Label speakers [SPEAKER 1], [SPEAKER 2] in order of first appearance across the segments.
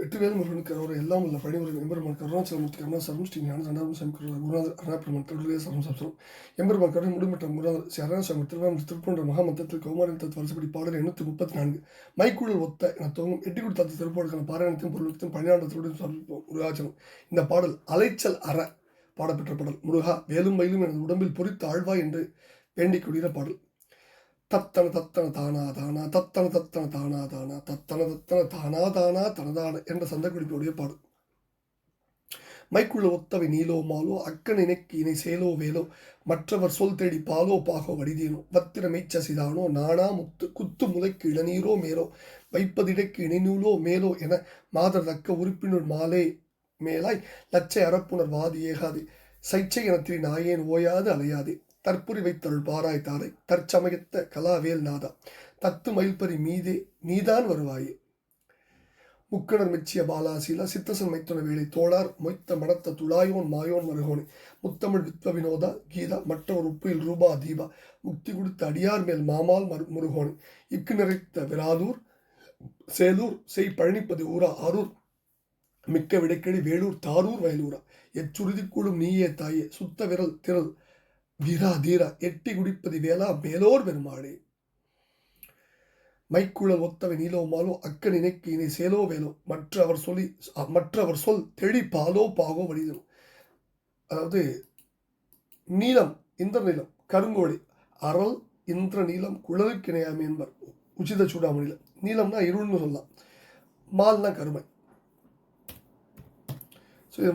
[SPEAKER 1] வெற்றிவேல் முருகனுக்கு அவர் எல்லாம் உள்ள பணிமுறை எம்பெருமான் கருணாச்சலமூர்த்தி கருணாசரம் ஸ்ரீ ஞான சண்டாரம் சாமி குருநாதர் அருணாபெருமான் கடவுளே சரம் சப்சரம் எம்பெருமான் கடவுள் முடிமற்ற குருநாதர் ஸ்ரீ அருணாசாமி திருவாரூர் திருப்போன்ற மகாமந்தத்தில் கௌமாரின் தத்து வருஷப்படி பாடல் 834 மைக்குழல் ஒத்த என துவங்கும் எட்டிக்குடி தத்து திருப்பாடுக்கான பாராயணத்தையும் பொருளுக்கும் பணியாண்டத்தோடு சமர்ப்பிப்போம் முருகாச்சலம். இந்த பாடல் அலைச்சல் அற பாடப்பெற்ற பாடல். முருகா வேலும் மயிலும் எனது உடம்பில் பொறித்து ஆழ்வாய் என்று வேண்டிக் கொள்கிற பாடல். தத்தன தத்தன தானா தானா தத்தன தத்தன தானா தானா தத்தன தத்தன தானா தானா தனதான என்ற சந்தக்குறிப்புடைய பாடல். மைக்குள்ள ஒத்தவை நீலோ மாலோ அக்கன் இணைக்கு இணை சேலோ வேலோ மற்றவர் சொல் தேடி பாலோ பாகோ வடிதேனோ வத்திர மெய்ச்சசிதானோ நானா முத்து குத்து முளைக்கு இளநீரோ மேலோ வைப்பதிடைக்கு இணைநூலோ மேலோ என மாதர் தக்க உறுப்பினர் மாலே மேலாய் லட்சை அறப்புணர் வாதி ஏகாது சைச்சை எனத்திரி நாயேன் ஓயாது அலையாதே தற்புரி வைத்தருள் பாராய் தாரை தற்சமயத்த கலாவேல் நாதா தத்து மயில்பரி மீதே நீதான் வருவாயே. முக்கணர் மெச்சிய பாலாசீலா சித்தசன் மைத்துன வேலை தோளார் மொய்த்த மனத்த துளாயோன் மாயோன் மருகோனே முத்தமிழ் வித்வ வினோதா கீதா மற்றவர் உப்பில் ரூபா தீபா முக்தி கொடுத்த அடியார் மேல் மாமால் முருகோனே இக்கு நிறைத்த விராலூர் சேலூர் செய் பழனிப்பதி ஊரா ஆரூர் மிக்க விடைக்கடி வேலூர் தாரூர் வயலூரா எச்சுறுதி கூடும் நீயே தாயே சுத்த விரல் திரள் வீரா தீரா எட்டி குடிப்பதி வேளா மேலோர் பெருமாளே. மைக்குழல் ஒத்தவை நீலோ மாலோ அக்கன் இணைக்கு இணை சேலோ வேலோ மற்றவர் சொல் தெளி பாலோ பாகோ வடிதலும். அதாவது நீலம் இந்திர நீளம் கருங்கோழி அறல் இந்திர நீளம் குழலுக்கு இணையாமை என்பர் உச்சித சூடாமணியில். நீளம்னா இருள்னு சொல்லலாம், மால்னா கருமை. ஸோ இது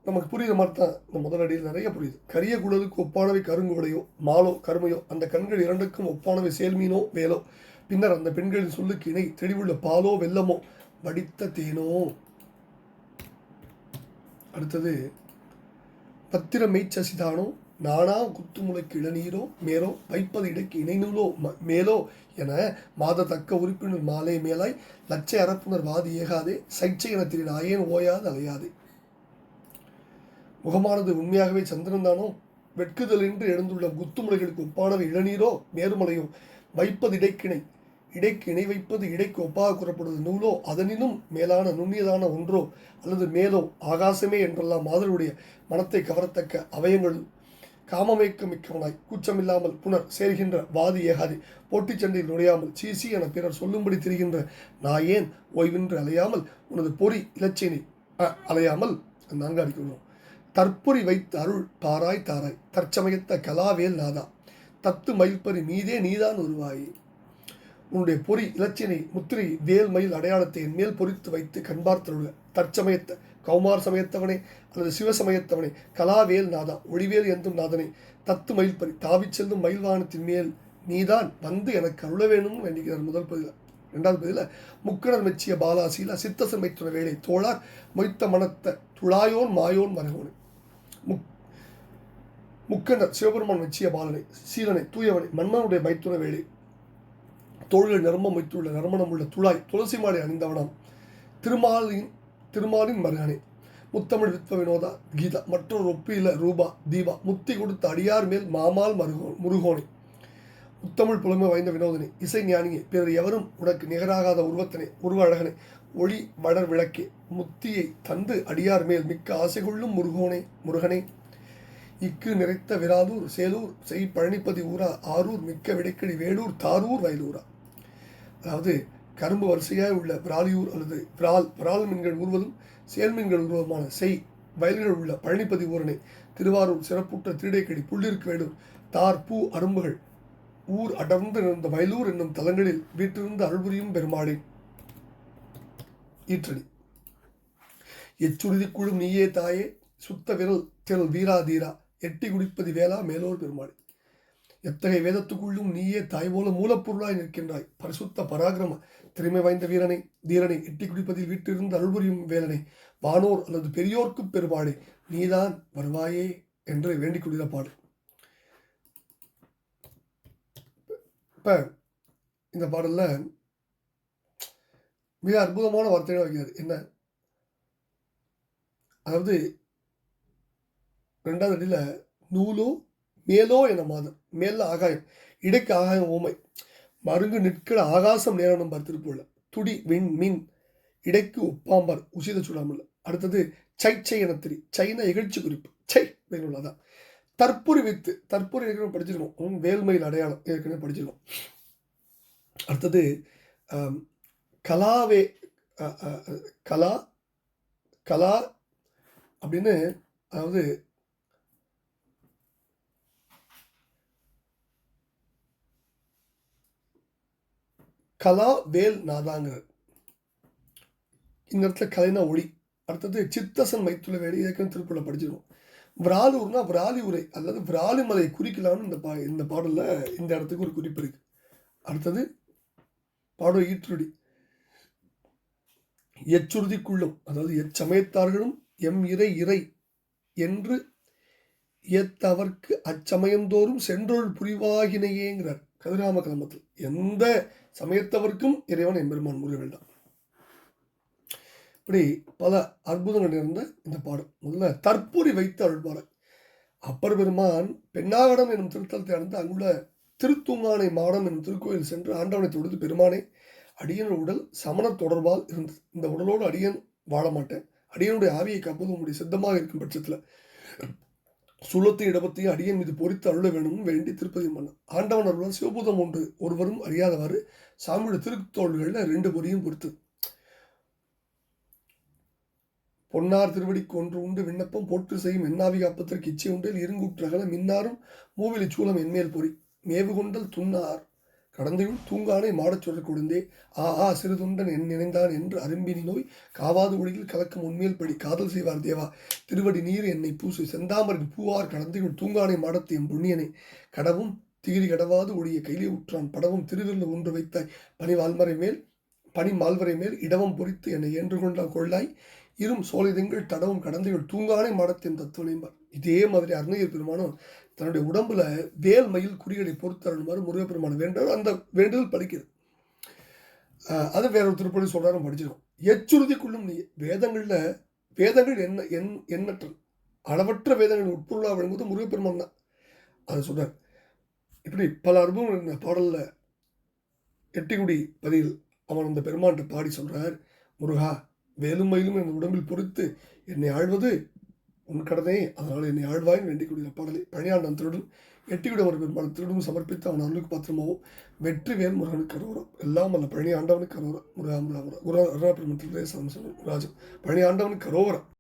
[SPEAKER 1] நமக்கு புரியுற மாதிரி தான் இந்த முதலடியில் நிறைய புரியுது. கரிய குழலுக்கு ஒப்பானவை கருங்குவடையோ மாலோ கருமையோ அந்த கண்கள் இரண்டுக்கும் ஒப்பானவை செயல்மீனோ வேலோ பின்னர் அந்த பெண்களின் சொல்லுக்கு இணை தெளிவுள்ள பாலோ வெல்லமோ வடித்த தேனோ. அடுத்தது பத்திர மெய்ச்சசிதானோ நானா குத்துமுளைக்கு இளநீரோ மேலோ வைப்பது இடைக்கு இணைநூலோ மேலோ என மாத தக்க உறுப்பினர் மாலை மேலாய் லட்சை அறப்புணர் வாதி ஏகாதே சைச்சை என திரு நாயேன் ஓயாது அலையாதே. முகமானது உண்மையாகவே சந்திரன் தானோ வெட்குதல் என்று எழுந்துள்ள குத்துமுளைகளுக்கு ஒப்பானவை இளநீரோ மேருமலையோ வைப்பது இடைக்கு இணை வைப்பது இடைக்கு ஒப்பாக கூறப்படுவது நூலோ அதனினும் மேலான நுண்ணியதான ஒன்றோ அல்லது மேலோ ஆகாசமே என்றெல்லாம் மாதருடைய மனத்தை கவரத்தக்க அவயங்கள் காமமேக்க மிக்கவனாய் கூச்சமில்லாமல் புனர் சேர்கின்ற வாதி ஏகாதி போட்டிச் சண்டையில் நுழையாமல் சீசி என பிறர் சொல்லும்படி திரிகின்ற நாயேன் ஓய்வின்றி அலையாமல் உனது பொறி இலச்சினை அலையாமல் நான்காடிக்கொள்ளும் தற்புரி வைத்து அருள் பாராய் தாராய் தற்சமயத்த கலாவேல் நாதா தத்து மயில்பரி மீதே நீதான் உருவாயே. உன்னுடைய பொறி இலச்சினை முத்திரை வேல் மயில் அடையாளத்தை என் மேல் பொறித்து வைத்து கண்பார்த்தருள தற்சமயத்த கௌமார் சமயத்தவனே அல்லது சிவசமயத்தவனே கலாவேல் நாதா ஒளிவேல் என்றும் நாதனே தத்து மயில்பரி தாவிச் செல்லும் மயில்வானத்தின் மேல் நீதான் வந்து எனக்கு அருள வேணும் வேண்டுகிறார் முதல் பதில. ரெண்டாவது பதில முக்கணர் மெச்சிய பாலாசீலா சித்தசன் மைத்துன வேலை தோளார் மொய்த்த மனத்த துளாயோன் மாயோன் மரகோனே. முக்கணர் சிவபெருமான் மெச்சிய பாலனை சீலனை தூயவனை மன்மனுடைய மைத்துன வேலை தோள்கள் நர்மம் வைத்துள்ள நர்மணம் உள்ள துளாய் துளசி மாலை அணிந்தவனாம் திருமாலின் மருகனே முத்தமிழ் வித்வ வினோதா கீதா மற்றொரு ஒப்பில ரூபா தீபா முக்தி கொடுத்த அடியார் மேல் மாமால் முருகோனே முத்தமிழ் புலமை வாய்ந்த வினோதனே இசை ஞானியே பிறர் எவரும் உனக்கு நிகராகாத உருவத்தனே உருவ அழகனே ஒளி வளர் விளக்கே முத்தியை தந்து அடியார் மேல் மிக்க ஆசை கொள்ளும் முருகனே இக்கு நிறைத்த விராலூர் சேலூர் செய் பழனிப்பதி ஊரா ஆரூர் மிக்க விடைக்கடி வேலூர் தாரூர் வயலூரா. அதாவது கரும்பு வரிசையாய் உள்ள விராலியூர் அல்லது விரால் மீன்கள் ஊர்வதும் செயல் மீன்கள் ஊர்வதுமான செய் வயல்கள் உள்ள பழனிப்பதி ஊரனை திருவாரூர் சிறப்புற்ற திருடைக்கடி புள்ளிருக்கு வேலூர் தார் பூ அரும்புகள் ஊர் அடர்ந்து இருந்த வயலூர் என்னும் தலங்களில் வீட்டிலிருந்து அருள்புரியும் பெருமாளே. ஈற்றடி எச்சுறுதி குழும் நீயே தாயே சுத்த விரல் திரள் வீரா தீரா எட்டி குடிப்பதி வேளா மேலோர் பெருமாளே. எத்தகைய வேதத்துக்குள்ளும் நீயே தாய் போல மூலப்பொருளாய் நிற்கின்றாய். பரிசுத்த பராக்கிரம திறமை வாய்ந்த தீரனை எட்டி குடிப்பதில் வீட்டிலிருந்து அருள்புரியும் வேலனை வானோர் அல்லது பெரியோர்க்கு பெருமாளே நீதான் வருவாயே என்று வேண்டிக் கொள்கிற பாடு. இப்போ இந்த பாடலில் மிக அற்புதமான வார்த்தைகளை வைக்கிறார். என்ன அதாவது ரெண்டாவது அடியில் நூலோ மேலோ என மாதம் மேல ஆகாயம் இடைக்கு ஆகாயம் ஓமை மருங்கு நிற்கிற ஆகாசம் நேரணும் திருப்பூர்ல துடி விண் மின் இடைக்கு ஒப்பாம்பார் உசித சுடாமல். அடுத்தது சை என திரி. சைனா இகழ்ச்சி குறிப்பு. சை பயனுள்ளதான். தற்புரி வைத்து. தற்புரி ஏற்கனவே படிச்சிருக்கோம். வேல்மையில் அடையாளம் ஏற்கனவே படிச்சிருக்கோம். அடுத்தது கலாவே கலா கலா அப்படின்னு, அதாவது கலா வேல் நாதாங்கிறார். இந்த இடத்துல கலைனா ஒளி. அடுத்தது சித்தசன் மைத்துள்ள வேலை ஏற்கனவே திருக்குறளை படிச்சிருக்கோம். விராலூர்னா விராலி உரை அல்லது விராலிமலை குறிக்கலாம்னு இந்த பாடல்ல இந்த இடத்துக்கு ஒரு குறிப்பு இருக்கு. அடுத்தது பாடல் ஈற்றுடி. எச்சுறுதிக்குள்ளும், அதாவது எச்சமயத்தார்களும் எம் இறை என்று ஏத்தவர்க்கு அச்சமயந்தோறும் சென்றொள் புரிவாகினையேங்கிறார் கதிராம கலம்பத்தில். எந்த சமயத்தவர்க்கும் இறைவன் எம்பெருமான் முருகன் தான். இப்படி பல அற்புதங்கள் நிறைந்த இந்த பாடல். முதல்ல தற்புரி வைத்து அருள்பாடல். அப்பர் பெருமான் பெண்ணாகடம் எனும் திருத்தலத்தை அடைந்து அங்குள்ள திருத்தூங்கானை மாடம் எனும் திருக்கோயில் சென்று ஆண்டவனை தொழுது, பெருமானே, அடியன் உடல் சமண தொடர்பால் இருந்தது. இந்த உடலோடு அடியன் வாழ மாட்டேன். அடியனுடைய ஆவியை காப்பது உங்களுடைய சித்தமாக இருக்கும் பட்சத்தில் சுலத்தையும் இடபத்தையும் அடியன் மீது பொறித்து அருள வேணும் வேண்டி திருப்பதி மன்னன். ஆண்டவன் அருளால் சிவபூதம் ஒன்று ஒருவரும் அறியாதவாறு சாமியுடைய திருத்தோள்களில் 2 பொறியும் பொறுத்து பொன்னார் திருவடிக்கு ஒன்று உண்டு விண்ணப்பம் போற்று செய்யும் எண்ணாவி காப்பதற்கு இச்சை உண்டில் இருங்குற்றகல மின்னாரும் மூவிலி சூலம் என்மேல் பொறி மேவு கொண்டல் துன்னார் கடந்தையும் தூங்கானை மாடச் சொல்ல கொடுந்தே சிறுதுண்டன் என் நினைந்தான் என்று அரும்பினி நோய் காவாது ஒளியில் கலக்கும் உண்மையில் படி காதல் செய்வார் தேவா திருவடி நீர் என்னை பூசு செந்தாமரின் பூவார் கடந்தையும் தூங்கானை மாடத்து என் புண்ணியனை கடவும் திகிரி கடவாது ஒளிய கையிலே உற்றான் படவும் திருவிருள் ஒன்று வைத்தாய் பனி மால்வரை மேல் இடவம் பொறித்து என்னை ஏன்று கொண்டால் கொள்ளாய் இரும் சோலைதங்கள் தடவும் கடந்தைகள் தூங்கானை மாடத்தின் தத்துவனைம்பார். இதே மாதிரி அருணகிரி பெருமானும் தன்னுடைய உடம்புல வேல் மயில் குறிகளை பொறுத்தருமாறு முருகப்பெருமான வேண்டாம். அந்த வேண்டுதல் படிக்குது. அது வேற ஒரு திருப்பதி சொல்றாரு, படிச்சிருக்கோம். எச்சுறுதிக்குள்ளும் நீ வேதங்கள் எண்ணற்ற அளவற்ற வேதங்கள் உட்பொருளாக வழங்குவது முருகப்பெருமான் தான். அதை சொல்றார். இப்படி பல அனுபவங்கள் பாடல்ல எட்டிக்குடி பதியில் அவன் அந்த பெருமான்கிட்ட பாடி சொல்றார், முருகா, வேலும் மயிலும் என் உடம்பில் பொறுத்து என்னை ஆழ்வது உன் கடனே, அதனால் என்னை ஆழ்வாயின் வேண்டிக் கொள்கிற பாடலை பழனியாண்டன் திருடும் எட்டிக்குடி அவர் பெருமாள் திருடும் சமர்ப்பித்து அவன் அருளுக்கு பாத்திரமாகவும் வெற்றி வேல் முருகனுக்கு கரோரம் எல்லாம் அல்ல பழனி ஆண்டவனுக்கு கரோரம் முருகா முருகா முருகா குரு அருணா பெருமன் ராஜன் பழனி ஆண்டவனுக்கு கரோரம்.